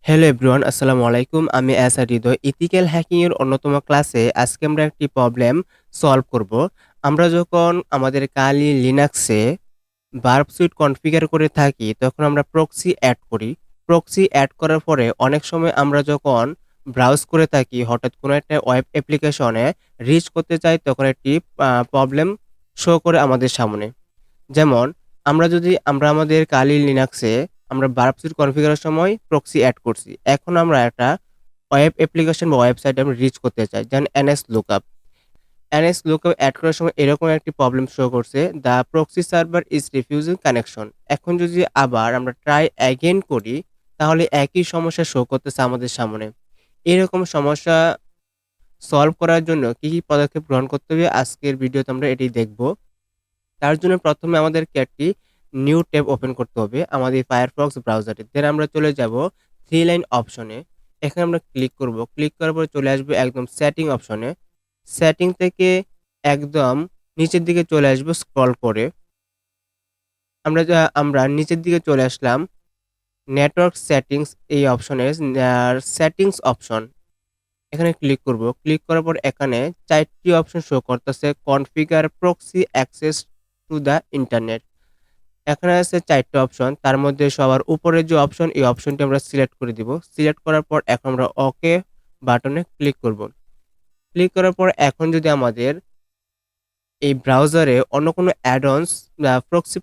Hello everyone, আসসালামু আলাইকুম। আমি এসআর হৃদয়। ইথিক্যাল হ্যাকিং এর অন্যতম ক্লাসে আজকে আমরা একটি প্রবলেম সলভ করব। আমরা যখন আমাদের কালি লিনাক্সে বার্ব সুইট কনফিগার করে থাকি, তখন আমরা প্রক্সি অ্যাড করি। প্রক্সি অ্যাড করার পরে অনেক সময় আমরা যখন ব্রাউজ করে থাকি, হঠাৎ কোনো একটা ওয়েব অ্যাপ্লিকেশনে রিচ করতে চাই, তখন একটি প্রবলেম শো করে আমাদের সামনে। যেমন আমরা আমাদের কালি লিনাক্সে আমরা বার্ব সুইট কনফিগারের সময় প্রক্সি অ্যাড করছি। এখন আমরা একটা ওয়েব অ্যাপ্লিকেশন বা ওয়েবসাইটে আমরা রিচ করতে চাই। যেমন NS lookup. NS lookup add করার সময় এরকম একটি প্রবলেম শো করছে, the proxy server is refusing connection. এখন যদি আবার আমরা ট্রাই অ্যাগেন করি, তাহলে একই সমস্যা শো করতেছে আমাদের সামনে। এরকম সমস্যা সলভ করার জন্য কি কি পদক্ষেপ গ্রহণ করতে হবে, আজকের ভিডিওতে আমরা এটি দেখব। তার জন্য প্রথমে আমাদেরকে একটি নিউ ট্যাব ওপেন করতে হবে আমাদের ফায়ারফক্স ব্রাউজারে। দেন আমরা চলে যাব থ্রি লাইন অপশনে। এখানে আমরা ক্লিক করব। ক্লিক করার পরে চলে আসবে একদম সেটিং অপশনে। সেটিং থেকে একদম নিচের দিকে চলে আসবো স্ক্রল করে। আমরা নিচের দিকে চলে আসলাম নেটওয়ার্ক সেটিংস এই অপশনে। সেটিংস অপশন এখানে ক্লিক করব। ক্লিক করার পর এখানে ৪টি অপশন শো করতেছে, configure proxy access to the internet. এখানে আছে ৪টা অপশন। তার মধ্যে সবার উপরের যে অপশন, এই অপশনটি আমরা সিলেক্ট করে দিব। সিলেক্ট করার পর এখন আমরা ওকে বাটনে ক্লিক করব। ক্লিক করার পর এখন যদি আমাদের এই ব্রাউজারে অন্য কোনো অ্যাডঅনস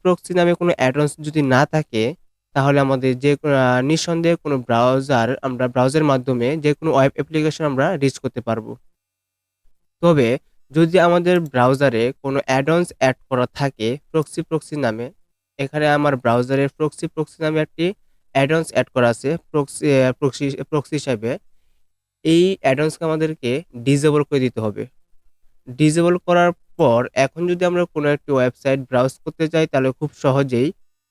প্রক্সি নামে কোনো অ্যাডঅনস যদি না থাকে, তাহলে আমাদের নিঃসন্দেহে কোনো আমরা ব্রাউজারের মাধ্যমে যেকোনো ওয়েব অ্যাপ্লিকেশন আমরা রিচ করতে পারবো। তবে যদি আমাদের ব্রাউজারে কোনো অ্যাডঅনস অ্যাড করা থাকে প্রক্সি নামে, এখানে আমার ব্রাউজারে প্রক্সি নামে একটি অ্যাডঅনস অ্যাড করা আছে প্রক্সি হিসাবে। এই অ্যাডঅনসকে আমাদেরকে ডিসেবল করে দিতে হবে। ডিসেবল করার পর এখন যদি আমরা কোনো একটি ওয়েবসাইট ব্রাউজ করতে চাই, তাহলে খুব সহজেই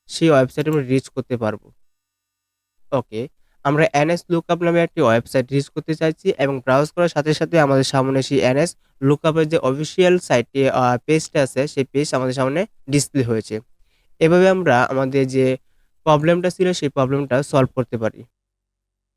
সেই ওয়েবসাইটে আমরা রিচ করতে পারবো। ওকে, আমরা এনএস লুকআপ নামে একটি ওয়েবসাইট রিচ করতে চাইছি এবং ব্রাউজ করার সাথে সাথে আমাদের সামনে সেই এনএস লুকআপের যে অফিসিয়াল সাইটটি পেজটা আছে, সেই পেজ আমাদের সামনে ডিসপ্লে হয়েছে। এভাবে আমরা আমাদের যে প্রবলেমটা ছিল সেই প্রবলেমটা সলভ করতে পারি।